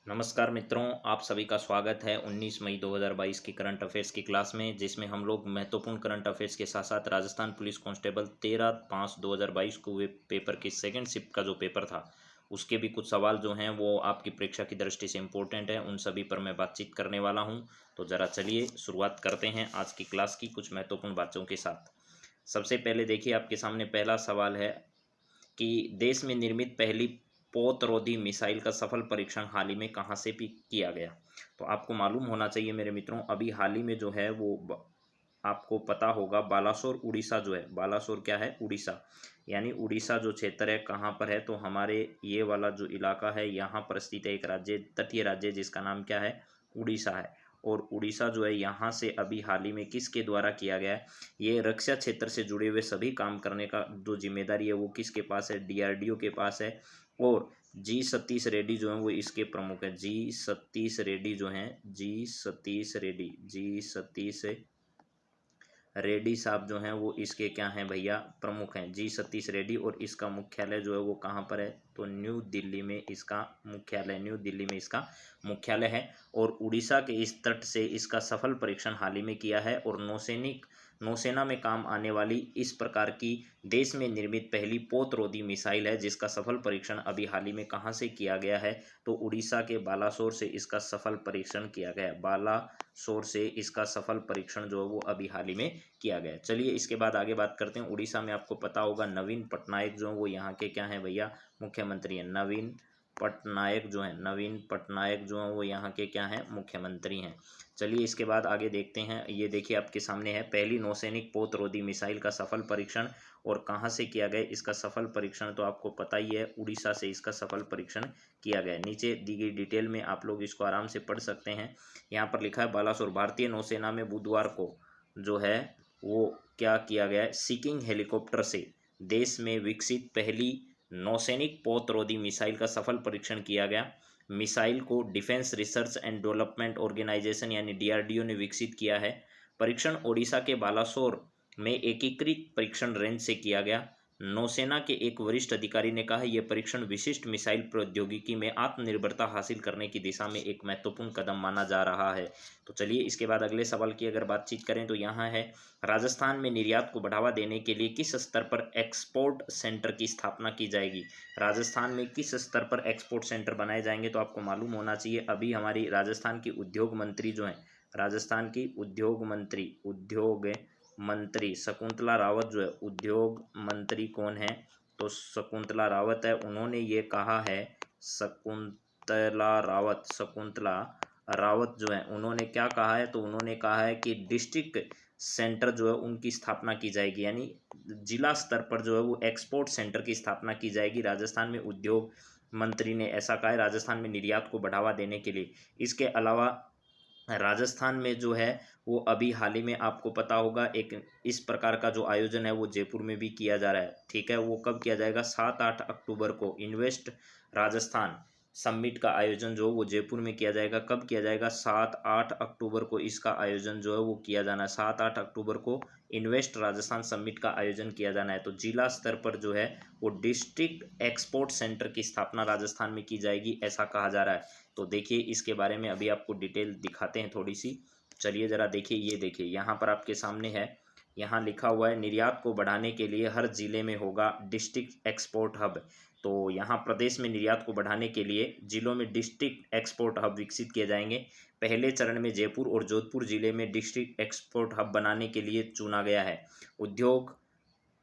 नमस्कार मित्रों, आप सभी का स्वागत है 19 मई 2022 की करंट अफेयर्स की क्लास में, जिसमें हम लोग महत्वपूर्ण करंट अफेयर्स के साथ साथ राजस्थान पुलिस कांस्टेबल 13/5/2022 को हुए पेपर के सेकंड शिफ्ट का जो पेपर था उसके भी कुछ सवाल जो हैं वो आपकी परीक्षा की दृष्टि से इम्पोर्टेंट है। उन सभी पर मैं बातचीत करने वाला हूं। तो ज़रा चलिए शुरुआत करते हैं आज की क्लास की कुछ महत्वपूर्ण बातों के साथ। सबसे पहले देखिए, आपके सामने पहला सवाल है कि देश में निर्मित पहली पोतरोधी मिसाइल का सफल परीक्षण हाल ही में कहाँ से भी किया गया। तो आपको मालूम होना चाहिए मेरे मित्रों, अभी हाल ही में जो है वो आपको पता होगा, बालासोर उड़ीसा जो है, बालासोर क्या है, उड़ीसा, यानी उड़ीसा जो क्षेत्र है कहाँ पर है, तो हमारे ये वाला जो इलाका है यहाँ पर स्थित है एक राज्य, तटीय राज्य जिसका नाम क्या है, उड़ीसा है। और उड़ीसा जो है यहाँ से अभी हाल ही में किसके द्वारा किया गया है, ये रक्षा क्षेत्र से जुड़े हुए सभी काम करने का जो जिम्मेदारी है वो किसके पास है, डीआरडीओ के पास है। और जी सतीश रेड्डी जो हैं वो इसके प्रमुख हैं। जी सतीश रेड्डी जो हैं, जी सतीश रेड्डी साहब जो हैं वो इसके क्या हैं भैया, प्रमुख हैं, जी सतीश रेड्डी। और इसका मुख्यालय जो है वो कहाँ पर है, तो न्यू दिल्ली में इसका मुख्यालय, न्यू दिल्ली में इसका मुख्यालय है। और उड़ीसा के इस तट से इसका सफल परीक्षण हाल ही में किया है। और नौसेना में काम आने वाली इस प्रकार की देश में निर्मित पहली पोतरोधी मिसाइल है, जिसका सफल परीक्षण अभी हाल ही में कहाँ से किया गया है, तो उड़ीसा के बालासोर से इसका सफल परीक्षण किया गया है। बालासोर से इसका सफल परीक्षण जो है वो अभी हाल ही में किया गया। चलिए इसके बाद आगे बात करते हैं। उड़ीसा में आपको पता होगा नवीन पटनायक जो है वो यहाँ के क्या हैं भैया, मुख्यमंत्री हैं। नवीन पटनायक जो हैं वो यहाँ के क्या हैं, मुख्यमंत्री हैं। चलिए इसके बाद आगे देखते हैं। ये देखिए आपके सामने है, पहली नौसैनिक पोतरोधी मिसाइल का सफल परीक्षण और कहाँ से किया गया। इसका सफल परीक्षण तो आपको पता ही है, उड़ीसा से इसका सफल परीक्षण किया गया। नीचे दी गई डिटेल में आप लोग इसको आराम से पढ़ सकते हैं। यहाँ पर लिखा है बालासोर, भारतीय नौसेना में बुधवार को जो है वो क्या किया गया है, सीकिंग हेलीकॉप्टर से देश में विकसित पहली नौसैनिक पोतरोधी मिसाइल का सफल परीक्षण किया गया। मिसाइल को defence research and development organisation यानी डीआरडीओ ने विकसित किया है। परीक्षण ओडिशा के बालासोर में एकीकृत परीक्षण रेंज से किया गया। नौसेना के एक वरिष्ठ अधिकारी ने कहा, यह परीक्षण विशिष्ट मिसाइल प्रौद्योगिकी में आत्मनिर्भरता हासिल करने की दिशा में एक महत्वपूर्ण कदम माना जा रहा है। तो चलिए इसके बाद अगले सवाल की अगर बातचीत करें तो यहाँ है, राजस्थान में निर्यात को बढ़ावा देने के लिए किस स्तर पर एक्सपोर्ट सेंटर की स्थापना की जाएगी। राजस्थान में किस स्तर पर एक्सपोर्ट सेंटर बनाए जाएंगे, तो आपको मालूम होना चाहिए अभी हमारी राजस्थान की उद्योग मंत्री जो हैं, राजस्थान की उद्योग मंत्री शकुंतला रावत जो है, उद्योग मंत्री कौन है, तो शकुंतला रावत है। उन्होंने ये कहा है, शकुंतला रावत जो है उन्होंने क्या कहा है, तो उन्होंने कहा है कि डिस्ट्रिक्ट सेंटर जो है उनकी स्थापना की जाएगी, यानी जिला स्तर पर जो है वो एक्सपोर्ट सेंटर की स्थापना की जाएगी। राजस्थान में उद्योग मंत्री ने ऐसा कहा है, राजस्थान में निर्यात को बढ़ावा देने के लिए। इसके अलावा राजस्थान में जो है वो अभी हाल ही में आपको पता होगा एक इस प्रकार का जो आयोजन है वो जयपुर में भी किया जा रहा है। ठीक है, वो कब किया जाएगा, 7-8 अक्टूबर को इन्वेस्ट राजस्थान समिट का आयोजन जो वो जयपुर में किया जाएगा। कब किया जाएगा, 7-8 अक्टूबर को इसका आयोजन जो है वो किया जाना है। 7-8 अक्टूबर को इन्वेस्ट राजस्थान समिट का आयोजन किया जाना है। तो जिला स्तर पर जो है वो डिस्ट्रिक्ट एक्सपोर्ट सेंटर की स्थापना राजस्थान में की जाएगी, ऐसा कहा जा रहा है। तो देखिए इसके बारे में अभी आपको डिटेल दिखाते हैं थोड़ी सी। चलिए ज़रा देखिए, ये देखिए यहाँ पर आपके सामने है, यहाँ लिखा हुआ है, निर्यात को बढ़ाने के लिए हर जिले में होगा डिस्ट्रिक्ट एक्सपोर्ट हब। तो यहाँ प्रदेश में निर्यात को बढ़ाने के लिए जिलों में डिस्ट्रिक्ट एक्सपोर्ट हब विकसित किए जाएंगे। पहले चरण में जयपुर और जोधपुर जिले में डिस्ट्रिक्ट एक्सपोर्ट हब बनाने के लिए चुना गया है। उद्योग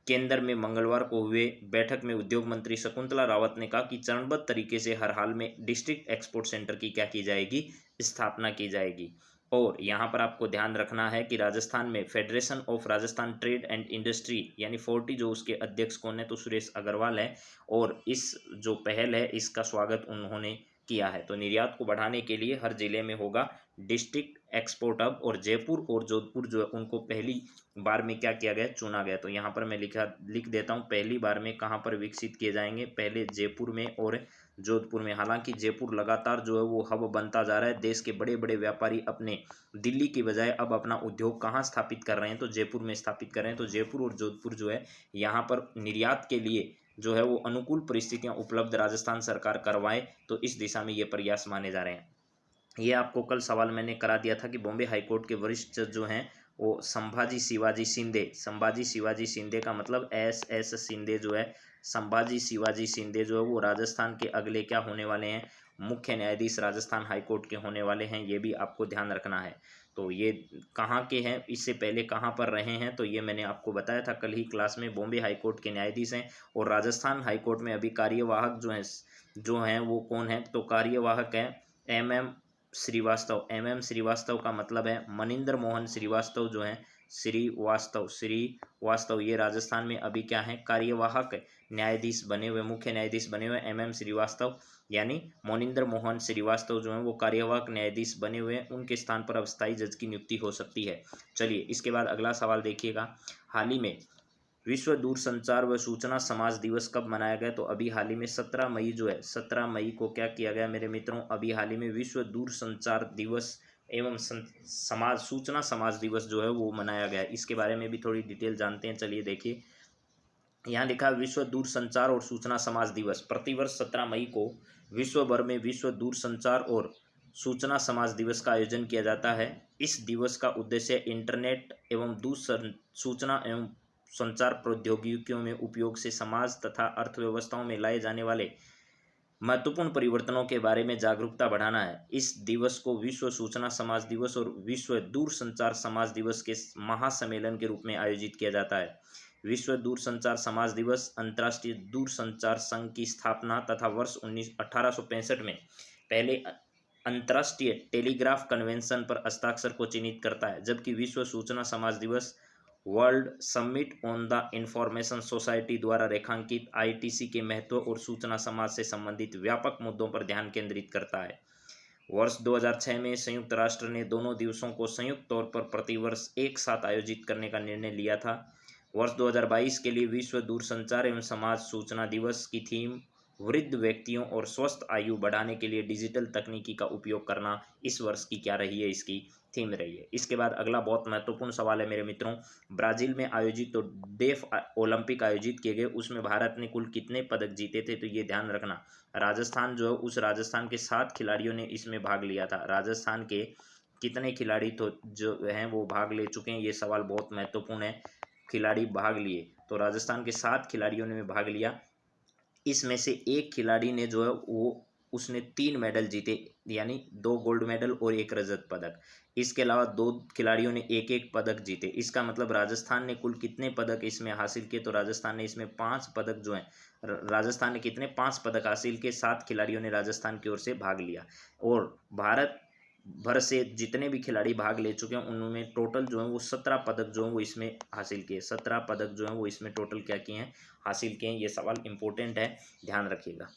केंद्र में मंगलवार को हुए बैठक में उद्योग मंत्री शकुंतला रावत ने कहा कि चरणबद्ध तरीके से हर हाल में डिस्ट्रिक्ट एक्सपोर्ट सेंटर की क्या की जाएगी, स्थापना की जाएगी। और यहाँ पर आपको ध्यान रखना है कि राजस्थान में federation of Rajasthan trade and industry यानी 40 जो उसके अध्यक्ष कौन है, तो सुरेश अग्रवाल है। और इस जो पहल है इसका स्वागत उन्होंने किया है। तो निर्यात को बढ़ाने के लिए हर जिले में होगा डिस्ट्रिक्ट एक्सपोर्ट हब। और जयपुर और जोधपुर जो है उनको पहली बार में क्या किया गया, चुना गया। तो यहाँ पर मैं लिख देता हूँ, पहली बार में कहाँ पर विकसित किए जाएंगे, पहले जयपुर में और जोधपुर में। हालांकि जयपुर लगातार जो है वो हब बनता जा रहा है। देश के बड़े बड़े व्यापारी अपने दिल्ली की बजाय अब अपना उद्योग कहाँ स्थापित कर रहे हैं, तो जयपुर में स्थापित कर रहे हैं। तो जयपुर और जोधपुर जो है यहाँ पर निर्यात के लिए जो है वो अनुकूल परिस्थितियां उपलब्ध राजस्थान सरकार करवाए, तो इस दिशा में ये प्रयास माने जा रहे हैं। ये आपको कल सवाल मैंने करा दिया था कि बॉम्बे हाईकोर्ट के वरिष्ठ जज जो हैं वो संभाजी शिवाजी शिंदे का मतलब एस शिंदे जो है, संभाजी शिवाजी शिंदे जो है वो राजस्थान के अगले क्या होने वाले हैं, मुख्य न्यायाधीश राजस्थान हाईकोर्ट के होने वाले हैं। ये भी आपको ध्यान रखना है। तो ये कहाँ के हैं, इससे पहले कहाँ पर रहे हैं, तो ये मैंने आपको बताया था कल ही क्लास में। बॉम्बे हाईकोर्ट के न्यायाधीश हैं और राजस्थान हाईकोर्ट में अभी कार्यवाहक जो हैं वो कौन है, तो कार्यवाहक है MM श्रीवास्तव। श्रीवास्तव का मतलब है मनिंदर मोहन श्रीवास्तव जो है, श्रीवास्तव ये राजस्थान में अभी क्या है, कार्यवाहक न्यायाधीश बने हुए, मुख्य न्यायाधीश बने हुए MM श्रीवास्तव, यानी मोनिंदर मोहन श्रीवास्तव जो है वो कार्यवाहक न्यायाधीश बने हुए हैं। उनके स्थान पर अब स्थायी जज की नियुक्ति हो सकती है। चलिए इसके बाद अगला सवाल देखिएगा, हाल ही में विश्व दूरसंचार व सूचना समाज दिवस कब मनाया गया, तो अभी हाल ही में 17 मई जो है, 17 मई को क्या किया गया मेरे मित्रों, अभी हाल ही में विश्व दूरसंचार दिवस एवं सूचना समाज दिवस जो है वो मनाया गया। इसके बारे में भी थोड़ी डिटेल जानते हैं। चलिए देखिए, यहाँ लिखा है विश्व दूरसंचार और सूचना समाज दिवस। प्रतिवर्ष 17 मई को विश्व भर में विश्व दूरसंचार और सूचना समाज दिवस का आयोजन किया जाता है। इस दिवस का उद्देश्य इंटरनेट एवं सूचना एवं संचार प्रौद्योगिकियों में उपयोग से समाज तथा अर्थव्यवस्थाओं में लाए जाने वाले महत्वपूर्ण परिवर्तनों के बारे में जागरूकता बढ़ाना है। इस दिवस को विश्व सूचना समाज दिवस और विश्व दूरसंचार समाज दिवस के महासम्मेलन के रूप में आयोजित किया जाता है। विश्व दूरसंचार समाज दिवस अंतर्राष्ट्रीय दूरसंचार संघ की स्थापना तथा वर्ष 1865 में पहले अंतर्राष्ट्रीय टेलीग्राफ कन्वेंशन पर हस्ताक्षर को चिन्हित करता है, जबकि विश्व सूचना समाज दिवस world summit on the information society द्वारा रेखांकित ITC के महत्व और सूचना समाज से संबंधित व्यापक मुद्दों पर ध्यान केंद्रित करता है। वर्ष 2006 में संयुक्त राष्ट्र ने दोनों दिवसों को संयुक्त तौर पर प्रतिवर्ष एक साथ आयोजित करने का निर्णय लिया था। वर्ष 2022 के लिए विश्व दूरसंचार एवं समाज सूचना दिवस की थीम वृद्ध व्यक्तियों और स्वस्थ आयु बढ़ाने के लिए डिजिटल तकनीकी का उपयोग करना इस वर्ष की क्या रही है, इसकी थीम रही है। इसके बाद अगला बहुत महत्वपूर्ण सवाल है मेरे मित्रों, ब्राजील में आयोजित तो डेफ ओलंपिक आयोजित किए गए, उसमें भारत ने कुल कितने पदक जीते थे, तो ये ध्यान रखना। राजस्थान जो है उस राजस्थान के 7 खिलाड़ियों ने इसमें भाग लिया था। राजस्थान के कितने खिलाड़ी तो जो हैं वो भाग ले चुके हैं, ये सवाल बहुत महत्वपूर्ण है। खिलाड़ी भाग लिए, तो राजस्थान के 7 खिलाड़ियों ने भाग लिया। इसमें से एक खिलाड़ी ने जो है वो उसने 3 मेडल जीते, यानी 2 गोल्ड मेडल और 1 रजत पदक। इसके अलावा 2 खिलाड़ियों ने एक एक पदक जीते। इसका मतलब राजस्थान ने कुल कितने पदक इसमें हासिल किए, तो राजस्थान ने इसमें 5 पदक जो हैं, राजस्थान ने कितने 5 पदक हासिल किए। 7 खिलाड़ियों ने राजस्थान की ओर से भाग लिया और भारत भर से जितने भी खिलाड़ी भाग ले चुके हैं उनमें टोटल जो है वो 17 पदक जो है वो इसमें हासिल किए। 17 पदक जो है वो इसमें टोटल क्या किए हैं, हासिल किए हैं। ये सवाल इंपॉर्टेंट है, ध्यान रखिएगा।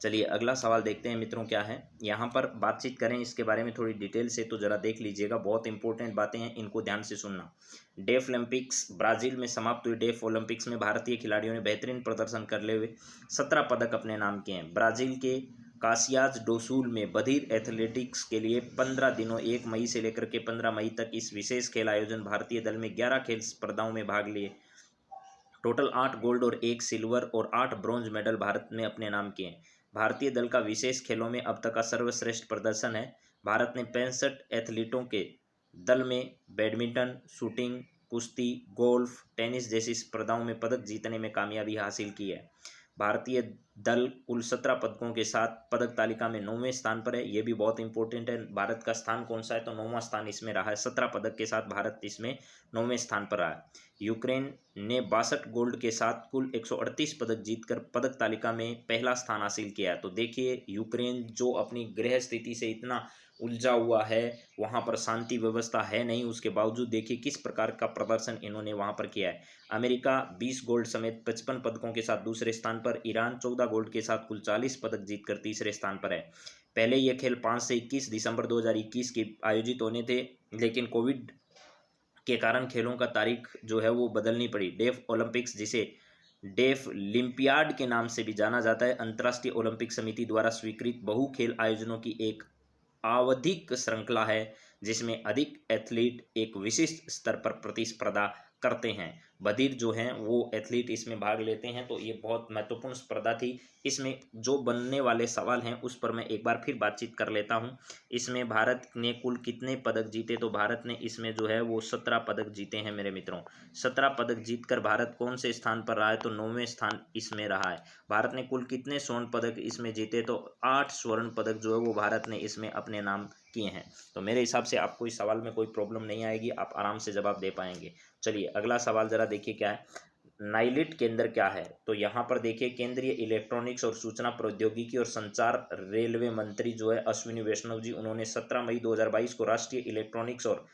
चलिए अगला सवाल देखते हैं मित्रों, क्या है यहाँ पर बातचीत करें इसके बारे में थोड़ी डिटेल से, तो जरा देख लीजिएगा, बहुत इंपॉर्टेंट बातें हैं, इनको ध्यान से सुनना। डेफ ओलंपिक्स, ब्राजील में समाप्त हुए डेफ ओलंपिक्स में भारतीय खिलाड़ियों ने बेहतरीन प्रदर्शन करते हुए 17 पदक अपने नाम किए हैं। ब्राजील के कासियाज डो सुल में बधिर एथलेटिक्स के लिए 15 दिनों 1 मई से लेकर के 15 मई तक इस विशेष खेल आयोजन भारतीय दल में 11 खेल स्पर्धाओं में भाग लिए। टोटल 8 गोल्ड और 1 सिल्वर और 8 ब्रॉन्ज मेडल भारत ने अपने नाम किए हैं। भारतीय दल का विशेष खेलों में अब तक का सर्वश्रेष्ठ प्रदर्शन है। भारत ने 65 एथलीटों के दल में बैडमिंटन, शूटिंग, कुश्ती, गोल्फ, टेनिस जैसी स्पर्धाओं में पदक जीतने में कामयाबी हासिल की है। भारतीय दल कुल 17 पदकों के साथ पदक तालिका में 9वें स्थान पर है। ये भी बहुत इंपॉर्टेंट है, भारत का स्थान कौन सा है, तो 9वां स्थान इसमें रहा है। 17 पदक के साथ भारत इसमें 9वें स्थान पर रहा है। यूक्रेन ने 62 गोल्ड के साथ कुल 138 पदक जीतकर पदक तालिका में पहला स्थान हासिल किया है। तो देखिए यूक्रेन जो अपनी गृह स्थिति से इतना उलझा हुआ है, वहाँ पर शांति व्यवस्था है नहीं, उसके बावजूद देखिए किस प्रकार का प्रदर्शन इन्होंने वहाँ पर किया है। अमेरिका 20 गोल्ड समेत 55 पदकों के साथ दूसरे स्थान पर, ईरान 14 गोल्ड के साथ कुल 40 पदक जीतकर तीसरे स्थान पर है। पहले ये खेल 5 से 21 दिसंबर 2021 के आयोजित होने थे, लेकिन कोविड के कारण खेलों का तारीख जो है वो बदलनी पड़ी। डेफ ओलंपिक्स, जिसे डेफ लिम्पियाड के नाम से भी जाना जाता है, अंतर्राष्ट्रीय ओलंपिक समिति द्वारा स्वीकृत बहु खेल आयोजनों की एक आवधिक श्रृंखला है जिसमें अधिक एथलीट एक विशिष्ट स्तर पर प्रतिस्पर्धा करते हैं। बधिर जो हैं वो एथलीट इसमें भाग लेते हैं। तो ये बहुत महत्वपूर्ण स्पर्धा थी। इसमें जो बनने वाले सवाल हैं उस पर मैं एक बार फिर बातचीत कर लेता हूँ। इसमें भारत ने कुल कितने पदक जीते, तो भारत ने इसमें जो है वो 17 पदक जीते हैं मेरे मित्रों। 17 पदक जीतकर भारत कौन से स्थान पर रहा है, तो 9वें स्थान इसमें रहा है। भारत ने कुल कितने स्वर्ण पदक इसमें जीते, तो 8 स्वर्ण पदक जो है वो भारत ने इसमें अपने नाम किए हैं। तो मेरे हिसाब से आपको इस सवाल में कोई प्रॉब्लम नहीं आएगी, आप आराम से जवाब दे पाएंगे। चलिए अगला सवाल जरा देखिए क्या है। नाइलिट केंद्र क्या है, तो यहाँ पर देखिए केंद्रीय इलेक्ट्रॉनिक्स और सूचना प्रौद्योगिकी और संचार रेलवे मंत्री जो है अश्विनी वैष्णव जी, उन्होंने 17 मई 2022 को राष्ट्रीय इलेक्ट्रॉनिक्स और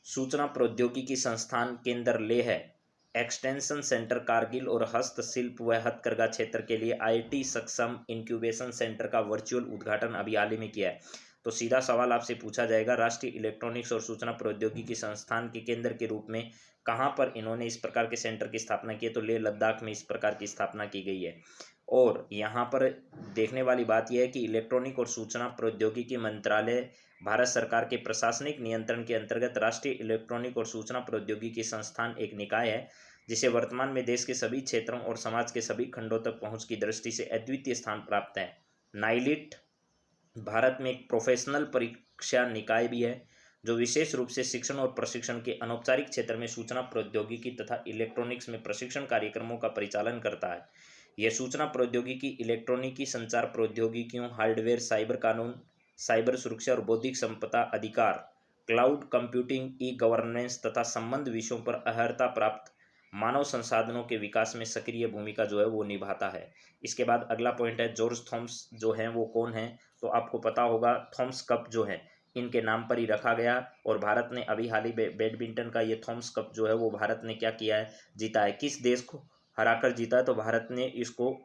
सूचना प्रौद्योगिकी संस्थान केंद्र लेह है एक्सटेंशन सेंटर कारगिल और हस्तशिल्प व हथकरघा क्षेत्र के लिए आईटी सक्षम इंक्यूबेशन सेंटर का वर्चुअल उद्घाटन अभी हाल ही में किया है। तो सीधा सवाल आपसे पूछा जाएगा, राष्ट्रीय इलेक्ट्रॉनिक्स और सूचना प्रौद्योगिकी संस्थान के केंद्र के रूप में कहाँ पर इन्होंने इस प्रकार के सेंटर की स्थापना की है, तो लेह लद्दाख में इस प्रकार की स्थापना की गई है। और यहाँ पर देखने वाली बात यह है कि इलेक्ट्रॉनिक और सूचना प्रौद्योगिकी मंत्रालय भारत सरकार के प्रशासनिक नियंत्रण के अंतर्गत राष्ट्रीय इलेक्ट्रॉनिक और सूचना प्रौद्योगिकी संस्थान एक निकाय है जिसे वर्तमान में देश के सभी क्षेत्रों और समाज के सभी खंडों तक पहुंच की दृष्टि से अद्वितीय स्थान प्राप्त है। नाइलिट भारत में एक प्रोफेशनल परीक्षा निकाय भी है जो विशेष रूप से शिक्षण और प्रशिक्षण के अनौपचारिक क्षेत्र में सूचना प्रौद्योगिकी तथा इलेक्ट्रॉनिक्स में प्रशिक्षण कार्यक्रमों का परिचालन करता है। यह सूचना प्रौद्योगिकी, इलेक्ट्रॉनिकी, संचार प्रौद्योगिकियों, हार्डवेयर, साइबर कानून, साइबर सुरक्षा और बौद्धिक संपदा अधिकार, क्लाउड कंप्यूटिंग, ई गवर्नेंस तथा संबंध विषयों पर अर्हता प्राप्त मानव संसाधनों के विकास में सक्रिय भूमिका जो है वो निभाता है। इसके बाद अगला पॉइंट है जॉर्ज थॉमस जो हैं वो कौन है, तो आपको पता होगा थॉमस कप जो है इनके नाम पर ही रखा गया। और भारत ने अभी हाल ही बैडमिंटन का ये थॉमस कप जो है वो भारत ने क्या किया है, जीता है। किस देश को हराकर जीता है, तो भारत ने इसको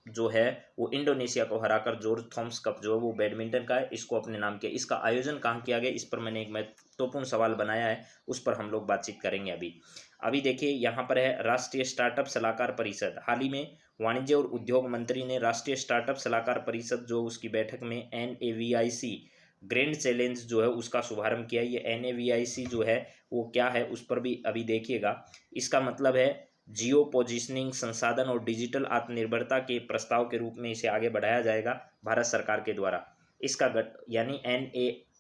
जो है वो इंडोनेशिया को हराकर जॉर्ज थॉमस कप जो है वो बैडमिंटन का है, इसको अपने नाम किया। इसका आयोजन कहाँ किया गया, इस पर मैंने एक महत्वपूर्ण सवाल बनाया है, उस पर हम लोग बातचीत करेंगे अभी। अभी देखिए यहाँ पर है राष्ट्रीय स्टार्टअप सलाहकार परिषद। हाल ही में वाणिज्य और उद्योग मंत्री ने राष्ट्रीय स्टार्टअप सलाहकार परिषद जो उसकी बैठक में NAVIC ग्रैंड चैलेंज जो है उसका शुभारंभ किया। ये NAVIC जो है वो क्या है उस पर भी अभी देखिएगा। इसका मतलब है जियो पोजिशनिंग, संसाधन और डिजिटल आत्मनिर्भरता के प्रस्ताव के रूप में इसे आगे बढ़ाया जाएगा भारत सरकार के द्वारा। इसका यानी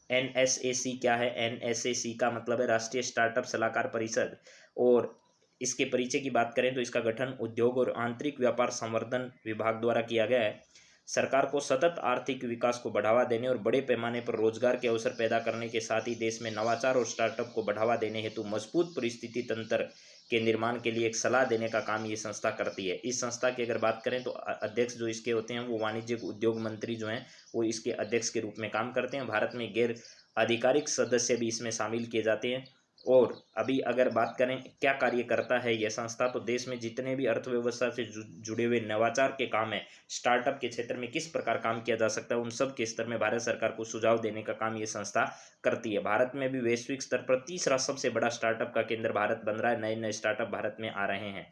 NSAC क्या है, NSAC का मतलब है राष्ट्रीय स्टार्टअप सलाहकार परिषद। और इसके परिचय की बात करें तो इसका गठन उद्योग और आंतरिक व्यापार संवर्धन विभाग द्वारा किया गया है। सरकार को सतत आर्थिक विकास को बढ़ावा देने और बड़े पैमाने पर रोजगार के अवसर पैदा करने के साथ ही देश में नवाचार और स्टार्टअप को बढ़ावा देने हेतु मजबूत परिस्थिति तंत्र के निर्माण के लिए एक सलाह देने का काम ये संस्था करती है। इस संस्था की अगर बात करें तो अध्यक्ष जो इसके होते हैं वो वाणिज्यिक उद्योग मंत्री जो हैं वो इसके अध्यक्ष के रूप में काम करते हैं। भारत में गैर आधिकारिक सदस्य भी इसमें शामिल किए जाते हैं। और अभी अगर बात करें क्या कार्य करता है यह संस्था, तो देश में जितने भी अर्थव्यवस्था से जुड़े हुए नवाचार के काम है, स्टार्टअप के क्षेत्र में किस प्रकार काम किया जा सकता है, उन सब के स्तर में भारत सरकार को सुझाव देने का काम ये संस्था करती है। भारत में भी वैश्विक स्तर पर तीसरा सबसे बड़ा स्टार्टअप का केंद्र भारत बन रहा है। नए नए स्टार्टअप भारत में आ रहे हैं।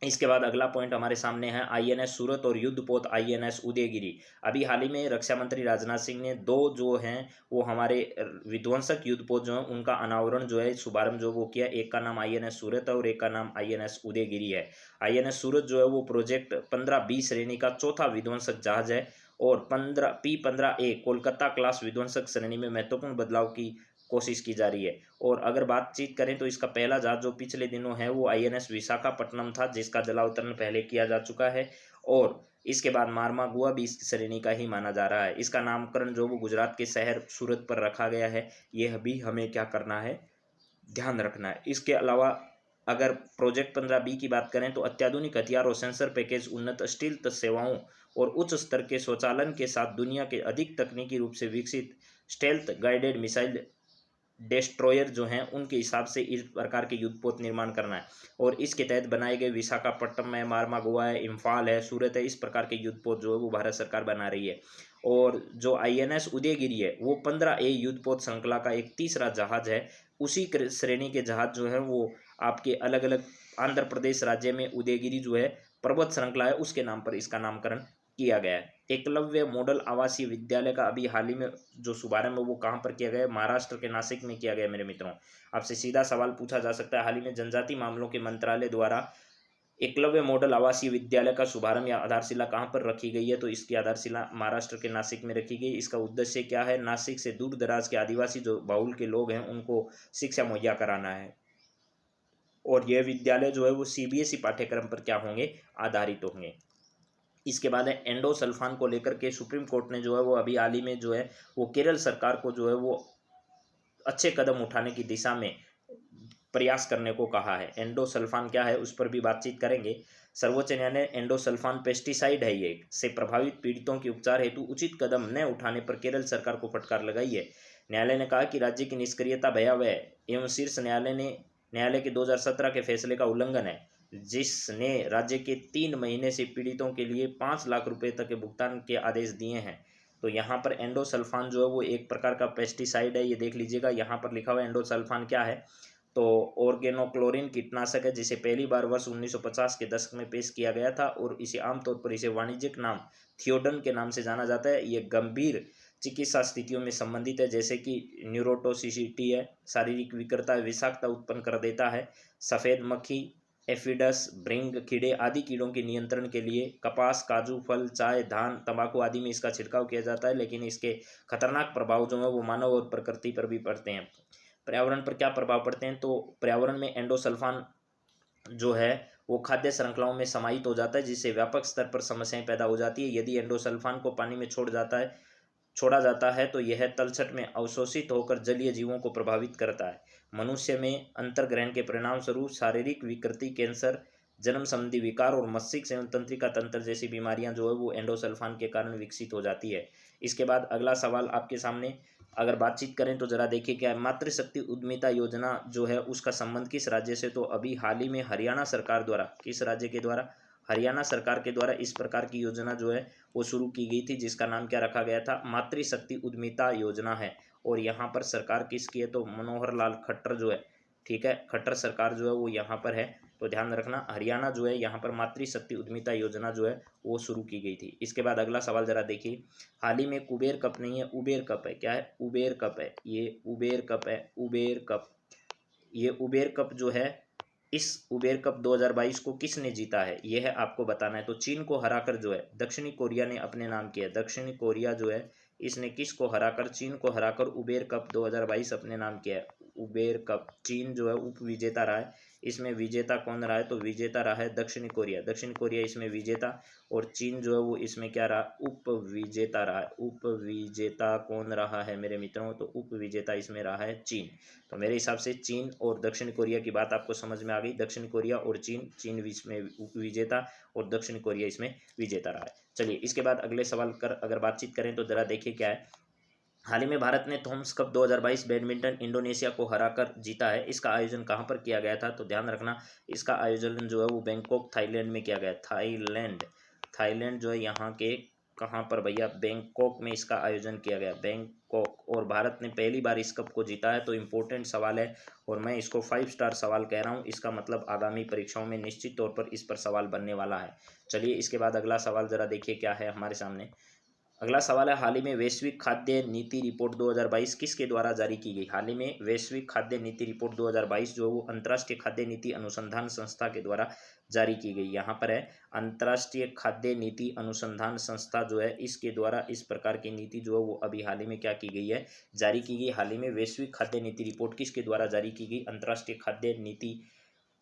इसके बाद अगला पॉइंट हमारे सामने है INS सूरत और युद्धपोत INS उदयगिरी। अभी हाल ही में रक्षा मंत्री राजनाथ सिंह ने दो जो हैं वो हमारे विध्वंसक युद्धपोत जो हैं उनका अनावरण जो है शुभारंभ जो वो किया। एक का नाम INS सूरत है और एक का नाम INS उदयगिरी है। INS सूरत जो है वो प्रोजेक्ट 15B श्रेणी का चौथा विध्वंसक जहाज है और P15A कोलकाता क्लास विध्वंसक श्रेणी में महत्वपूर्ण बदलाव की कोशिश की जा रही है। और अगर बातचीत करें तो इसका पहला जहाज जो पिछले दिनों है वो INS विशाखापट्टनम था जिसका जलावतरण पहले किया जा चुका है। और इसके बाद मारमागुआ भी इस श्रेणी का ही माना जा रहा है। इसका नामकरण जो वो गुजरात के शहर सूरत पर रखा गया है, यह भी हमें क्या करना है, ध्यान रखना है। इसके अलावा अगर प्रोजेक्ट 15B की बात करें तो अत्याधुनिक हथियार और सेंसर पैकेज, उन्नत स्टील्थ सेवाओं और उच्च स्तर के स्वचालन के साथ दुनिया के अधिक तकनीकी रूप से विकसित स्टेल्थ गाइडेड मिसाइल डिस्ट्रॉयर जो हैं उनके हिसाब से इस प्रकार के युद्धपोत निर्माण करना है। और इसके तहत बनाए गए विशाखापट्टनम है, मारमागुआ है, इम्फाल है, सूरत है, इस प्रकार के युद्धपोत जो है वो भारत सरकार बना रही है। और जो INS उदयगिरी है वो 15A युद्धपोत श्रृंखला का एक तीसरा जहाज है। उसी श्रेणी के जहाज जो है वो आपके अलग अलग आंध्र प्रदेश राज्य में उदयगिरी जो है पर्वत श्रृंखला है उसके नाम पर इसका नामकरण किया गया है। एकलव्य मॉडल आवासीय विद्यालय का अभी हाल ही में जो शुभारंभ है वो कहाँ पर किया गया है? महाराष्ट्र के नासिक में किया गया है मेरे मित्रों। आपसे सीधा सवाल पूछा जा सकता है, हाल ही में जनजातीय मामलों के मंत्रालय द्वारा एकलव्य मॉडल आवासीय विद्यालय का शुभारंभ या आधारशिला कहाँ पर रखी गई है? तो इसकी आधारशिला महाराष्ट्र के नासिक में रखी गई। इसका उद्देश्य क्या है? नासिक से दूर दराज के आदिवासी जो बाहुल के लोग हैं उनको शिक्षा मुहैया कराना है। और यह विद्यालय जो है वो सीबीएसई पाठ्यक्रम पर क्या होंगे? आधारित होंगे। इसके बाद है एंडोसल्फान को लेकर के सुप्रीम कोर्ट ने जो है वो अभी हाल ही में जो है वो केरल सरकार को जो है वो अच्छे कदम उठाने की दिशा में प्रयास करने को कहा है। एंडोसल्फान क्या है उस पर भी बातचीत करेंगे। सर्वोच्च न्यायालय ने एंडोसल्फान पेस्टिसाइड है ये से प्रभावित पीड़ितों के उपचार हेतु उचित कदम न उठाने पर केरल सरकार को फटकार लगाई है। न्यायालय ने कहा कि राज्य की निष्क्रियता भयावह एवं शीर्ष न्यायालय के 2017 के फैसले का उल्लंघन है, जिसने राज्य के 3 महीने से पीड़ितों के लिए 5 लाख रुपए तक के भुगतान के आदेश दिए हैं। तो यहाँ पर एंडोसल्फान जो है वो एक प्रकार का पेस्टिसाइड है, ये देख लीजिएगा। यहाँ पर लिखा हुआ एंडोसल्फान क्या है? तो ऑर्गेनोक्लोरिन कीटनाशक है, जिसे पहली बार वर्ष 1950 के दशक में पेश किया गया था और इसे आमतौर पर इसे वाणिज्यिक नाम थियोडन के नाम से जाना जाता है। ये गंभीर चिकित्सा स्थितियों में संबंधित है, जैसे कि न्यूरोटोसिसिटी है, शारीरिक विकृता, विषाक्तता उत्पन्न कर देता है। सफ़ेद मक्खी, एफिडस, भृंग कीड़े आदि कीड़ों के नियंत्रण के लिए कपास, काजू, फल, चाय, धान, तंबाकू आदि में इसका छिड़काव किया जाता है। लेकिन इसके खतरनाक प्रभाव जो है वो मानव और प्रकृति पर भी पड़ते हैं। पर्यावरण पर क्या प्रभाव पड़ते हैं? तो पर्यावरण में एंडोसल्फान जो है वो खाद्य श्रृंखलाओं में समाहित हो जाता है, जिससे व्यापक स्तर पर समस्याएं पैदा हो जाती है। यदि एंडोसल्फान को पानी में छोड़ा जाता है तो यह तलछट में अवशोषित होकर जलीय जीवों को प्रभावित करता है। मनुष्य में अंतर्ग्रहण के परिणाम स्वरूप शारीरिक विकृति, कैंसर, जन्म संबंधी विकार और मस्तिष्क एवं तंत्रिका तंत्र जैसी बीमारियां जो है वो एंडोसल्फान के कारण विकसित हो जाती है। इसके बाद अगला सवाल आपके सामने अगर बातचीत करें तो जरा देखिए क्या है। मातृशक्ति उद्यमिता योजना जो है उसका संबंध किस राज्य से? तो अभी हाल ही में हरियाणा सरकार द्वारा, किस राज्य के द्वारा? हरियाणा सरकार के द्वारा इस प्रकार की योजना जो है वो शुरू की गई थी, जिसका नाम क्या रखा गया था? मातृशक्ति उद्यमिता योजना है। और यहाँ पर सरकार किसकी है? तो मनोहर लाल खट्टर जो है, ठीक है, खट्टर सरकार जो है वो यहाँ पर है। तो ध्यान रखना, हरियाणा जो है यहाँ पर मातृशक्ति उद्यमिता योजना जो है वो शुरू की गई थी। इसके बाद अगला सवाल जरा देखिए। हाल ही में कुबेर कप नहीं है, उबेर कप है। क्या है? उबेर कप है। ये उबेर कप है, उबेर कप। ये उबेर कप जो है, इस उबेर कप 2022 को किसने जीता है, यह है आपको बताना है। तो चीन को हराकर जो है दक्षिणी कोरिया ने अपने नाम किया है। दक्षिणी कोरिया जो है इसने किसको हराकर? चीन को हराकर उबेर कप 2022 अपने नाम किया है। उबेर कप चीन जो है उप विजेता रहा है। इसमें विजेता कौन रहा है? तो विजेता रहा है दक्षिणी कोरिया। दक्षिण कोरिया इसमें विजेता, और चीन जो है वो इसमें क्या रहा? उप विजेता रहा है। उप विजेता कौन रहा है मेरे मित्रों? तो उप विजेता इसमें रहा है चीन। तो मेरे हिसाब से चीन और दक्षिण कोरिया की बात आपको समझ में आ गई। दक्षिण कोरिया और चीन इसमें विजेता और दक्षिण कोरिया इसमें विजेता रहा है। चलिए इसके बाद अगले सवाल कर अगर बातचीत करें तो जरा देखिए क्या है। हाल ही में भारत ने थॉमस कप 2022 बैडमिंटन इंडोनेशिया को हराकर जीता है। इसका आयोजन कहाँ पर किया गया था? तो ध्यान रखना, इसका आयोजन जो है वो बैंकॉक थाईलैंड में किया गया। थाईलैंड जो है यहाँ के कहाँ पर भैया? बैंकॉक में इसका आयोजन किया गया, बैंकॉक। और भारत ने पहली बार इस कप को जीता है। तो इम्पोर्टेंट सवाल है और मैं इसको 5 स्टार सवाल कह रहा हूँ। इसका मतलब आगामी परीक्षाओं में निश्चित तौर पर इस पर सवाल बनने वाला है। चलिए इसके बाद अगला सवाल जरा देखिए क्या है हमारे सामने। अगला सवाल है, हाल ही में वैश्विक खाद्य नीति रिपोर्ट 2022 किसके द्वारा जारी की गई? हाल ही में वैश्विक खाद्य नीति रिपोर्ट 2022 जो वो अंतर्राष्ट्रीय खाद्य नीति अनुसंधान संस्था के द्वारा जारी की गई। यहाँ पर है अंतर्राष्ट्रीय खाद्य नीति अनुसंधान संस्था जो है इसके द्वारा इस प्रकार की नीति जो है वो अभी हाल ही में क्या की गई है? जारी की गई। हाल ही में वैश्विक खाद्य नीति रिपोर्ट किसके द्वारा जारी की गई? अंतर्राष्ट्रीय खाद्य नीति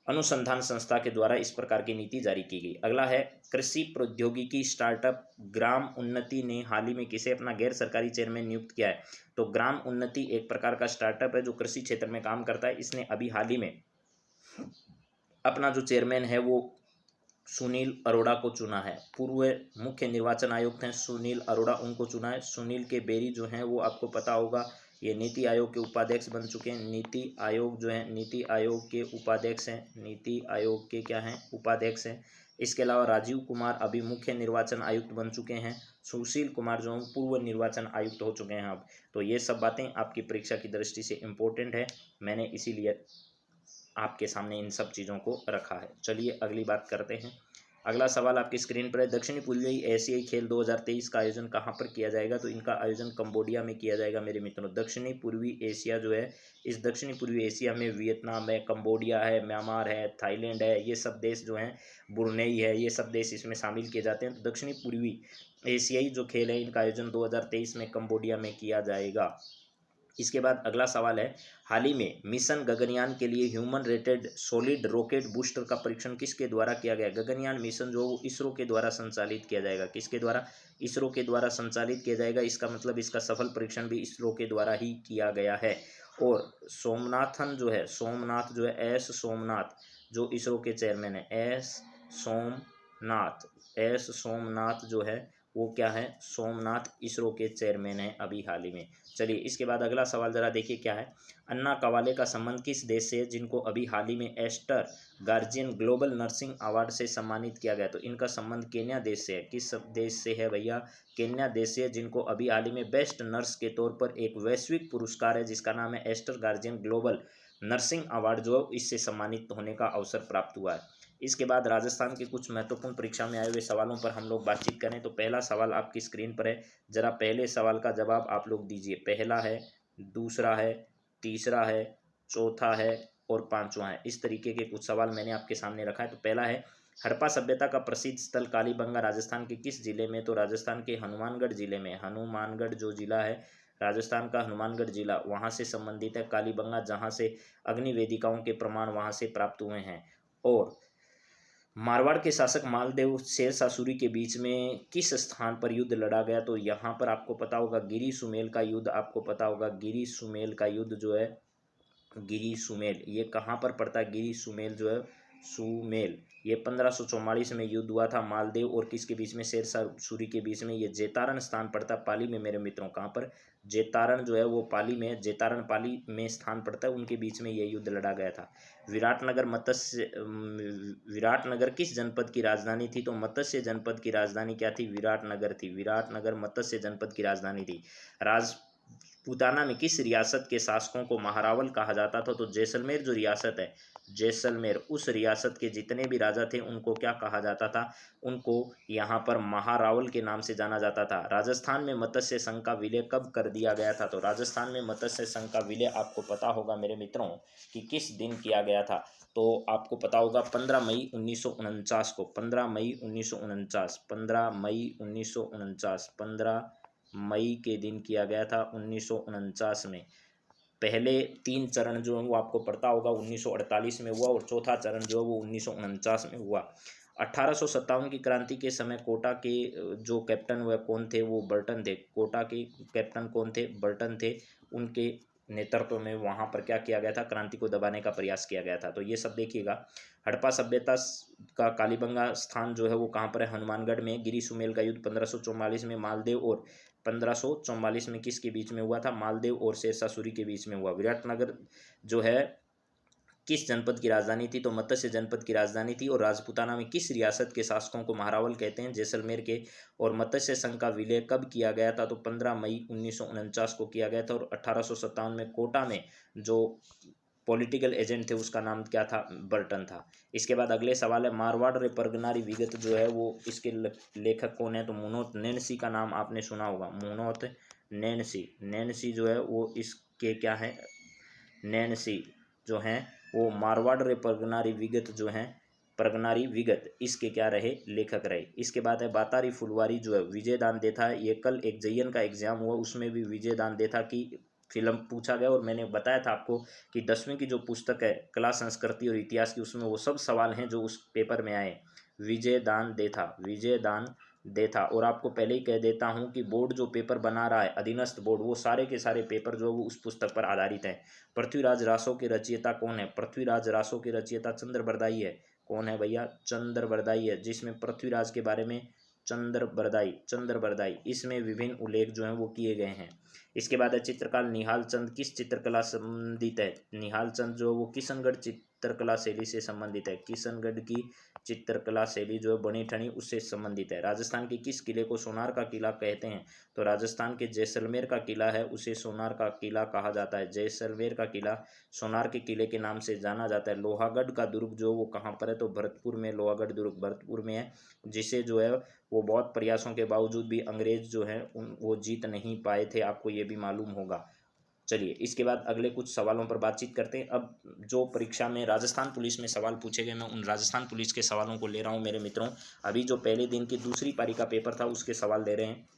अनुसंधान संस्था के द्वारा इस प्रकार की नीति जारी की गई। अगला है, कृषि प्रौद्योगिकी स्टार्टअप ग्राम उन्नति ने हाल ही में किसे अपना गैर सरकारी चेयरमैन नियुक्त किया है? तो ग्राम उन्नति एक प्रकार का स्टार्टअप है जो कृषि क्षेत्र में काम करता है। इसने अभी हाल ही में अपना जो चेयरमैन है वो सुनील अरोड़ा को चुना है। पूर्व मुख्य निर्वाचन आयुक्त हैं सुनील अरोड़ा, उनको चुना है। सुनील के बेरी जो हैं वो आपको पता होगा, ये नीति आयोग के उपाध्यक्ष बन चुके हैं। नीति आयोग जो है नीति आयोग के उपाध्यक्ष हैं। नीति आयोग के क्या हैं? उपाध्यक्ष हैं। इसके अलावा राजीव कुमार अभी मुख्य निर्वाचन आयुक्त बन चुके हैं। सुशील कुमार जो पूर्व निर्वाचन आयुक्त हो चुके हैं अब। तो ये सब बातें आपकी परीक्षा की दृष्टि से इम्पोर्टेंट है, मैंने इसीलिए आपके सामने इन सब चीज़ों को रखा है। चलिए अगली बात करते हैं। अगला सवाल आपकी स्क्रीन पर है, दक्षिणी पूर्वी एशियाई खेल 2023 का आयोजन कहाँ पर किया जाएगा? तो इनका आयोजन कंबोडिया में किया जाएगा मेरे मित्रों। दक्षिणी पूर्वी एशिया जो है, इस दक्षिणी पूर्वी एशिया में वियतनाम है, कंबोडिया है, म्यांमार है, थाईलैंड है, ये सब देश जो हैं, ब्रुनेई है, ये सब देश इसमें शामिल किए जाते हैं। तो दक्षिणी पूर्वी एशियाई जो खेल है, इनका आयोजन 2023 में कंबोडिया में किया जाएगा। इसके बाद अगला सवाल है, हाल ही में मिशन गगनयान के लिए human rated solid rocket booster का परीक्षण किसके द्वारा किया गया? गगनयान मिशन जो इसरो के द्वारा संचालित किया जाएगा। किसके द्वारा? इसरो के द्वारा संचालित किया जाएगा। इसका मतलब इसका सफल परीक्षण भी इसरो के द्वारा ही किया गया है। और सोमनाथन जो है, सोमनाथ जो है, एस सोमनाथ, जो इसरो के चेयरमैन है, एस सोमनाथ जो है वो क्या है? सोमनाथ इसरो के चेयरमैन है अभी हाल ही में। चलिए इसके बाद अगला सवाल जरा देखिए क्या है। अन्ना कवाले का संबंध किस देश से है जिनको अभी हाल ही में Aster guardian global nursing award से सम्मानित किया गया? तो इनका संबंध केन्या देश से है। किस देश से है भैया? केन्या देश से है, जिनको अभी हाल ही में बेस्ट नर्स के तौर पर एक वैश्विक पुरस्कार है जिसका नाम है Aster guardian global nursing award, जो इससे सम्मानित होने का अवसर प्राप्त हुआ है। इसके बाद राजस्थान के कुछ महत्वपूर्ण परीक्षा में आए हुए सवालों पर हम लोग बातचीत करें। तो पहला सवाल आपकी स्क्रीन पर है, जरा पहले सवाल का जवाब आप लोग दीजिए। पहला है, दूसरा है, तीसरा है, चौथा है और पांचवा है। इस तरीके के कुछ सवाल मैंने आपके सामने रखा है। तो पहला है, हड़प्पा सभ्यता का प्रसिद्ध स्थल कालीबंगा राजस्थान के किस जिले में? तो राजस्थान के हनुमानगढ़ जिले में। हनुमानगढ़ जो जिला है राजस्थान का, हनुमानगढ़ जिला, वहाँ से संबंधित है कालीबंगा, जहाँ से अग्नि वेदिकाओं के प्रमाण वहाँ से प्राप्त हुए हैं। और मारवाड़ के शासक मालदेव शेरशाह सूरी के बीच में किस स्थान पर युद्ध लड़ा गया? तो यहाँ पर आपको पता होगा गिरी सुमेल का युद्ध, आपको पता होगा गिरी सुमेल का युद्ध जो है, गिरी सुमेल, ये कहाँ पर पड़ता है? गिरी सुमेल जो है, सुमेल, ये 1544 में युद्ध हुआ था मालदेव और किसके बीच में? शेरशाह सूरी के बीच में। ये जेतारण स्थान पड़ता है पाली में मेरे मित्रों। कहाँ पर? जेतारण जो है वो पाली में, जेतारण पाली में स्थान पड़ता है, उनके बीच में ये युद्ध लड़ा गया था। विराटनगर किस जनपद की राजधानी थी? तो मत्स्य जनपद की राजधानी क्या थी? विराटनगर थी। विराटनगर मत्स्य जनपद की राजधानी थी। राजपूताना में किस रियासत के शासकों को महारावल कहा जाता था? तो जैसलमेर जो रियासत है, जैसलमेर, उस रियासत के जितने भी राजा थे उनको क्या कहा जाता था? उनको यहाँ पर महारावल के नाम से जाना जाता था। राजस्थान में मत्स्य संघ का विलय कब कर दिया गया था? तो राजस्थान में मत्स्य संघ का विलय आपको पता होगा मेरे मित्रों कि किस दिन किया गया था। तो आपको पता होगा 15 मई 1949 को, 15 मई 1949, 15 मई 1949, 15 मई के दिन किया गया था 1949 में। पहले 3 चरण जो है वो आपको पता होगा 1948 में हुआ और चौथा चरण जो है वो 1949 में हुआ। 1857 की क्रांति के समय कोटा के जो कैप्टन वह कौन थे? वो बर्टन थे। कोटा के कैप्टन कौन थे? बर्टन थे। उनके नेतृत्व में वहाँ पर क्या किया गया था? क्रांति को दबाने का प्रयास किया गया था। तो ये सब देखिएगा। हड़प्पा सभ्यता का कालीबंगा स्थान जो है वो कहाँ पर है? हनुमानगढ़ में। गिरी सुमेल का युद्ध 1544 में मालदेव और 1544 में किसके बीच में हुआ था? मालदेव और शेरशाह सूरी के बीच में हुआ। विराटनगर जो है किस जनपद की राजधानी थी? तो मत्स्य जनपद की राजधानी थी। और राजपूताना में किस रियासत के शासकों को महारावल कहते हैं? जैसलमेर के। और मत्स्य संघ का विलय कब किया गया था? तो 15 मई 1949 को किया गया था। और 1857 में कोटा में जो पॉलिटिकल एजेंट थे उसका नाम क्या था? बर्टन था। इसके बाद अगले सवाल है, मारवाड़ रे परगनारी विगत जो है वो इसके लेखक कौन है? तो मुनोत नैनसी का नाम आपने सुना होगा। मुनोत नैनसी, नैनसी जो है वो इसके क्या है? नैनसी जो हैं वो मारवाड़ रे परगनारी विगत जो हैं, परगनारी विगत, इसके क्या रहे? लेखक रहे। इसके बाद है बातारी फुलवारी जो है विजय दान देथा है। ये कल एक जयन का एग्जाम हुआ उसमें भी विजय दान देथा की फिल्म पूछा गया और मैंने बताया था आपको कि 10वीं की जो पुस्तक है कला संस्कृति और इतिहास की, उसमें वो सब सवाल हैं जो उस पेपर में आए। विजय दान देथा, विजय दान देथा। और आपको पहले ही कह देता हूँ कि बोर्ड जो पेपर बना रहा है, अधीनस्थ बोर्ड, वो सारे के सारे पेपर जो है वो उस पुस्तक पर आधारित हैं। पृथ्वीराज रासो के रचयिता कौन है? पृथ्वीराज रासो के रचयिता चंद्रबरदाई है। कौन है भैया? चंद्रबरदाई है, जिसमें पृथ्वीराज के बारे में चंद्रबरदाई इसमें विभिन्न उल्लेख जो हैं वो किए गए हैं। इसके बाद है चित्रकार निहाल चंद किस चित्रकला संबंधित है? निहाल चंद जो वो किशनगढ़ चित्रकला शैली से संबंधित है। किशनगढ़ की चित्रकला शैली जो है बनी ठनी उससे संबंधित है। राजस्थान के किस किले को सोनार का किला कहते हैं? तो राजस्थान के जैसलमेर का किला है उसे सोनार का किला कहा जाता है। जैसलमेर का किला सोनार के किले के नाम से जाना जाता है। लोहागढ़ का दुर्ग जो वो कहाँ पर है? तो भरतपुर में लोहागढ़ दुर्ग भरतपुर में है, जिसे जो है वो बहुत प्रयासों के बावजूद भी अंग्रेज जो है वो जीत नहीं पाए थे, आपको ये भी मालूम होगा। चलिए इसके बाद अगले कुछ सवालों पर बातचीत करते हैं। अब जो परीक्षा में राजस्थान पुलिस में सवाल पूछे गए, मैं उन राजस्थान पुलिस के सवालों को ले रहा हूँ मेरे मित्रों। अभी जो पहले दिन की दूसरी पारी का पेपर था उसके सवाल दे रहे हैं।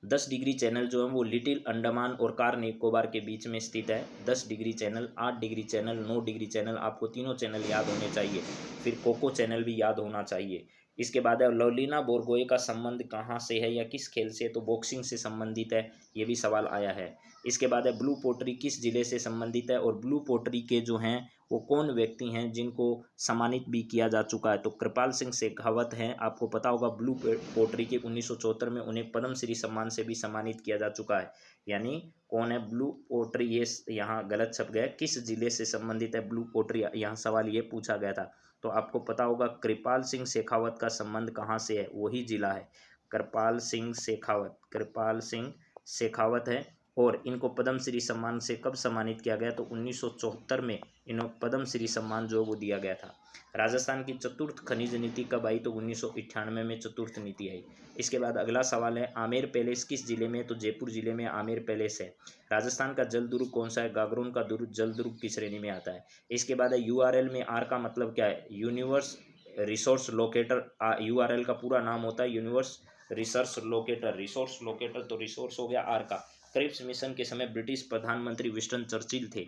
10 डिग्री चैनल जो है वो लिटिल अंडमान और कार निकोबार के बीच में स्थित है। 10 degree channel, 8 degree channel, 9 degree channel, आपको तीनों चैनल याद होने चाहिए। फिर कोको चैनल भी याद होना चाहिए। इसके बाद है लवलीना बोरगोहे का संबंध कहाँ से है या किस खेल से? तो बॉक्सिंग से संबंधित है, ये भी सवाल आया है। इसके बाद है ब्लू पोट्री किस जिले से संबंधित है? और ब्लू पोट्री के जो हैं वो कौन व्यक्ति हैं जिनको सम्मानित भी किया जा चुका है? तो कृपाल सिंह शेखावत हैं, आपको पता होगा। ब्लू पोट्री के 1974 में उन्हें पद्मश्री सम्मान से भी सम्मानित किया जा चुका है। यानी कौन है ब्लू पोट्री? ये यहाँ गलत छप गया, किस जिले से संबंधित है ब्लू पोट्री, यहाँ सवाल ये पूछा गया था। तो आपको पता होगा कृपाल सिंह शेखावत का संबंध कहाँ से है, वही जिला है कृपाल सिंह शेखावत। कृपाल सिंह शेखावत है और इनको पद्मश्री सम्मान से कब सम्मानित किया गया? तो 1974 में इन्हें पद्मश्री सम्मान जो वो दिया गया था। राजस्थान की चतुर्थ खनिज नीति कब आई? तो 1998 में चतुर्थ नीति आई। इसके बाद अगला सवाल है आमेर पैलेस किस जिले में? तो जयपुर जिले में आमेर पैलेस है। राजस्थान का जल दुर्ग कौन सा है? गागरोन का दुर्ग जल दुर्ग की श्रेणी में आता है। इसके बाद है यूआरएल में आर का मतलब क्या है? Universe resource locator. यूआरएल का पूरा नाम होता है universe research locator. Resource locator तो रिसोर्स हो गया आर का। क्रिप्स मिशन के समय ब्रिटिश प्रधानमंत्री विंस्टन चर्चिल थे।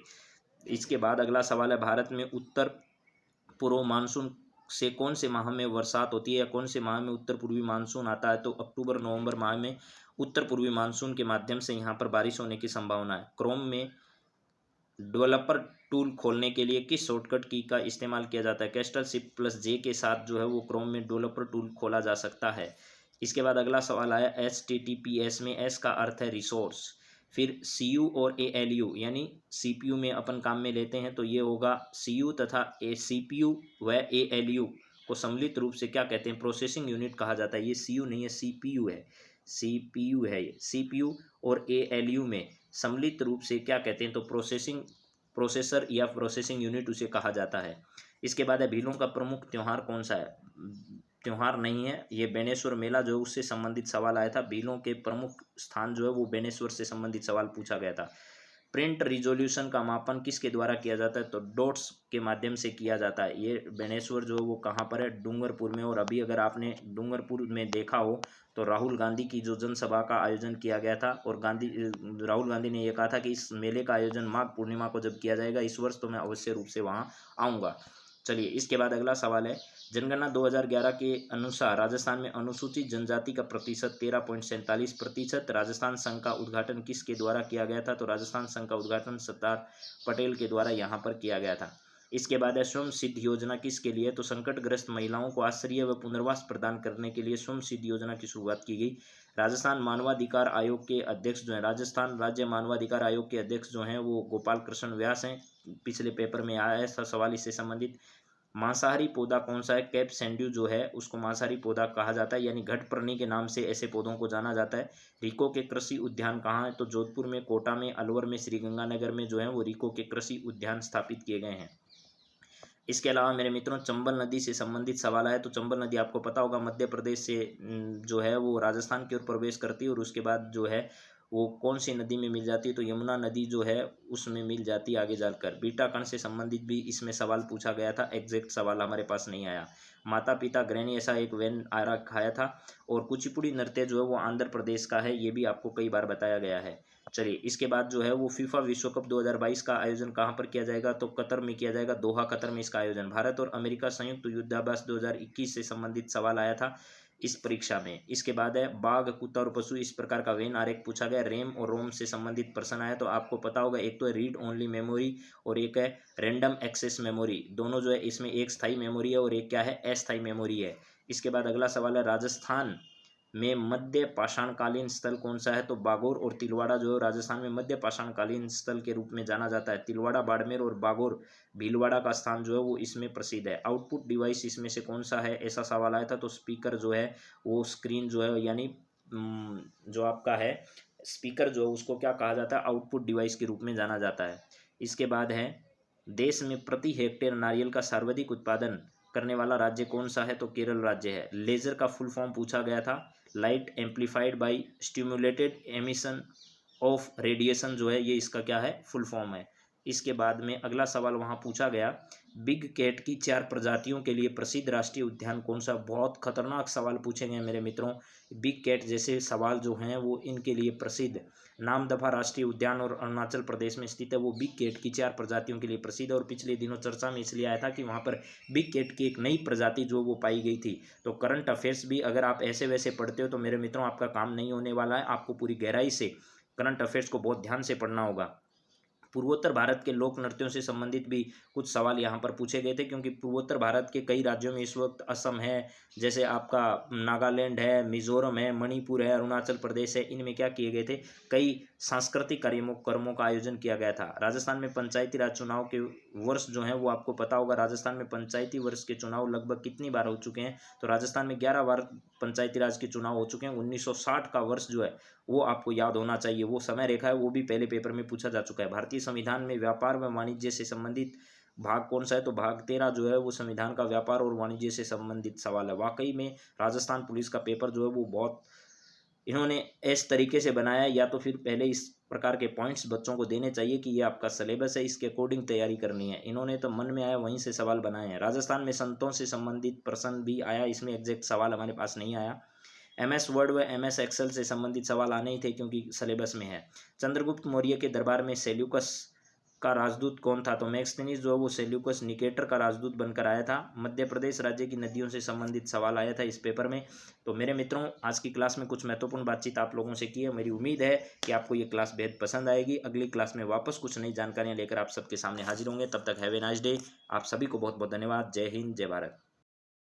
इसके बाद अगला सवाल है भारत में उत्तर पूर्व मानसून से कौन से माह में बरसात होती है या कौन से माह में उत्तर पूर्वी मानसून आता है? तो अक्टूबर नवंबर माह में उत्तर पूर्वी मानसून के माध्यम से यहाँ पर बारिश होने की संभावना है। क्रोम में डेवलपर टूल खोलने के लिए किस शॉर्टकट की का इस्तेमाल किया जाता है? कैस्टल शिफ्ट प्लस जे के साथ जो है वो क्रोम में डेवलपर टूल खोला जा सकता है। इसके बाद अगला सवाल आया HTTPS में एस का अर्थ है रिसोर्स। फिर CU और ALU यानी CPU में अपन काम में लेते हैं तो ये होगा CU तथा CPU व ALU को सम्मिलित रूप से क्या कहते हैं? प्रोसेसिंग यूनिट कहा जाता है। ये CU नहीं है, CPU है। CPU है ये। CPU और ALU में सम्मिलित रूप से क्या कहते हैं? तो प्रोसेसर या प्रोसेसिंग यूनिट उसे कहा जाता है। इसके बाद है भीलों का प्रमुख त्यौहार कौन सा है? त्यौहार नहीं है, ये बेनेश्वर मेला जो है उससे संबंधित सवाल आया था। भीलों के प्रमुख स्थान जो है वो बेनेश्वर से संबंधित सवाल पूछा गया था। प्रिंट रिजोल्यूशन का मापन किसके द्वारा किया जाता है? तो डॉट्स के माध्यम से किया जाता है। ये बेनेश्वर जो है वो कहाँ पर है? डूंगरपुर में। और अभी अगर आपने डूंगरपुर में देखा हो तो राहुल गांधी की जो जनसभा का आयोजन किया गया था और राहुल गांधी ने यह कहा था कि इस मेले का आयोजन माघ पूर्णिमा को जब किया जाएगा इस वर्ष तो मैं अवश्य रूप से वहाँ आऊँगा। चलिए इसके बाद अगला सवाल है जनगणना 2011 के अनुसार राजस्थान में अनुसूचित जनजाति का प्रतिशत 13.47%। राजस्थान संघ का उद्घाटन किसके द्वारा किया गया था? तो राजस्थान संघ का उद्घाटन सरदार पटेल के द्वारा यहाँ पर किया गया था। इसके बाद है स्वयं सिद्ध योजना किसके लिए? तो संकटग्रस्त महिलाओं को आश्रय व पुनर्वास प्रदान करने के लिए स्वयं सिद्ध योजना की शुरुआत की गई। राजस्थान मानवाधिकार आयोग के अध्यक्ष जो हैं, राजस्थान राज्य मानवाधिकार आयोग के अध्यक्ष जो हैं वो गोपाल कृष्ण व्यास हैं। पिछले पेपर में आया है सवाल इससे संबंधित। मांसाहारी पौधा कौन सा है? कैप सैंड्यू जो है उसको मांसाहारी पौधा कहा जाता है, यानी घटपर्णी के नाम से ऐसे पौधों को जाना जाता है। रिको के कृषि उद्यान कहाँ है? तो जोधपुर में, कोटा में, अलवर में, श्रीगंगानगर में जो है वो रिको के कृषि उद्यान स्थापित किए गए हैं। इसके अलावा मेरे मित्रों चंबल नदी से संबंधित सवाल है। तो चंबल नदी आपको पता होगा मध्य प्रदेश से जो है वो राजस्थान की ओर प्रवेश करती है और उसके बाद जो है वो कौन सी नदी में मिल जाती है? तो यमुना नदी जो है उसमें मिल जाती है आगे जाकर। बीटा कण से संबंधित भी इसमें सवाल पूछा गया था, एग्जैक्ट सवाल हमारे पास नहीं आया। माता पिता ग्रहणी ऐसा एक वैन आरा खाया था। और कुचिपुड़ी नृत्य जो है वो आंध्र प्रदेश का है, ये भी आपको कई बार बताया गया है। चलिए इसके बाद जो है वो फीफा विश्व कप 2022 का आयोजन कहाँ पर किया जाएगा? तो कतर में किया जाएगा, दोहा कतर में इसका आयोजन। भारत और अमेरिका संयुक्त युद्धाभ्यास 2021 से संबंधित सवाल आया था इस परीक्षा में। इसके बाद है बाघ, कुत्ता और पशु, इस प्रकार का वेन आरेख पूछा गया। रैम और रोम से संबंधित प्रश्न आया तो आपको पता होगा एक तो है रीड ओनली मेमोरी और एक है रैंडम एक्सेस मेमोरी। दोनों जो है इसमें एक स्थायी मेमोरी है और एक क्या है? अस्थायी मेमोरी है। इसके बाद अगला सवाल है राजस्थान में मध्य पाषाणकालीन स्थल कौन सा है? तो बागोर और तिलवाड़ा जो है राजस्थान में मध्य पाषाणकालीन स्थल के रूप में जाना जाता है। तिलवाड़ा बाड़मेर और बागोर भीलवाड़ा का स्थान जो है वो इसमें प्रसिद्ध है। आउटपुट डिवाइस इसमें से कौन सा है, ऐसा सवाल आया था। तो स्पीकर जो है वो स्क्रीन जो है यानी जो आपका है स्पीकर जो है उसको क्या कहा जाता है? आउटपुट डिवाइस के रूप में जाना जाता है। इसके बाद है देश में प्रति हेक्टेयर नारियल का सर्वाधिक उत्पादन करने वाला राज्य कौन सा है? तो केरल राज्य है। लेजर का फुल फॉर्म पूछा गया था। Light amplified by stimulated emission of radiation जो है ये इसका क्या है? फुल फॉर्म है। इसके बाद में अगला सवाल वहाँ पूछा गया, बिग कैट की 4 प्रजातियों के लिए प्रसिद्ध राष्ट्रीय उद्यान कौन सा? बहुत खतरनाक सवाल पूछे गए मेरे मित्रों। बिग कैट जैसे सवाल जो हैं वो इनके लिए प्रसिद्ध नामदफा राष्ट्रीय उद्यान और अरुणाचल प्रदेश में स्थित है, वो बिग कैट की 4 प्रजातियों के लिए प्रसिद्ध है। और पिछले दिनों चर्चा में इसलिए आया था कि वहाँ पर बिग कैट की एक नई प्रजाति जो वो पाई गई थी। तो करंट अफेयर्स भी अगर आप ऐसे वैसे पढ़ते हो तो मेरे मित्रों आपका काम नहीं होने वाला है। आपको पूरी गहराई से करंट अफेयर्स को बहुत ध्यान से पढ़ना होगा। पूर्वोत्तर भारत के लोक नृत्यों से संबंधित भी कुछ सवाल यहाँ पर पूछे गए थे, क्योंकि पूर्वोत्तर भारत के कई राज्यों में इस वक्त असम है, जैसे आपका नागालैंड है, मिजोरम है, मणिपुर है, अरुणाचल प्रदेश है, इनमें क्या किए गए थे? कई सांस्कृतिक कार्यक्रमों का आयोजन किया गया था। राजस्थान में पंचायती राज चुनाव के वर्ष जो हैं वो आपको पता होगा। राजस्थान में पंचायती वर्ष के चुनाव लगभग कितनी बार हो चुके हैं? तो राजस्थान में 11 बार पंचायती राज के चुनाव हो चुके हैं। 1960 का वर्ष जो है वो आपको याद होना चाहिए। वो समय रेखा है वो भी पहले पेपर में पूछा जा चुका है। भारतीय संविधान में व्यापार व वाणिज्य से संबंधित भाग कौन सा है? तो भाग 13 जो है वो संविधान का व्यापार और वाणिज्य से संबंधित सवाल है। वाकई में राजस्थान पुलिस का पेपर जो है वो बहुत इन्होंने इस तरीके से बनाया, या तो फिर पहले इस प्रकार के पॉइंट्स बच्चों को देने चाहिए कि ये आपका सिलेबस है, इसके अकॉर्डिंग तैयारी करनी है। इन्होंने तो मन में आया वहीं से सवाल बनाए हैं। राजस्थान में संतों से संबंधित प्रश्न भी आया, इसमें एग्जैक्ट सवाल हमारे पास नहीं आया। MS वर्ड व MS एक्सेल से संबंधित सवाल आने ही थे क्योंकि सिलेबस में है। चंद्रगुप्त मौर्य के दरबार में सेल्यूकस का राजदूत कौन था? तो मैक्सथिनीज जो है वो सेल्यूकस निकेटर का राजदूत बनकर आया था। मध्य प्रदेश राज्य की नदियों से संबंधित सवाल आया था इस पेपर में। तो मेरे मित्रों आज की क्लास में कुछ महत्वपूर्ण बातचीत आप लोगों से की है। मेरी उम्मीद है कि आपको ये क्लास बेहद पसंद आएगी। अगली क्लास में वापस कुछ नई जानकारियाँ लेकर आप सबके सामने हाजिर होंगे। तब तक हैव ए नाइस डे। आप सभी को बहुत बहुत धन्यवाद। जय हिंद, जय भारत।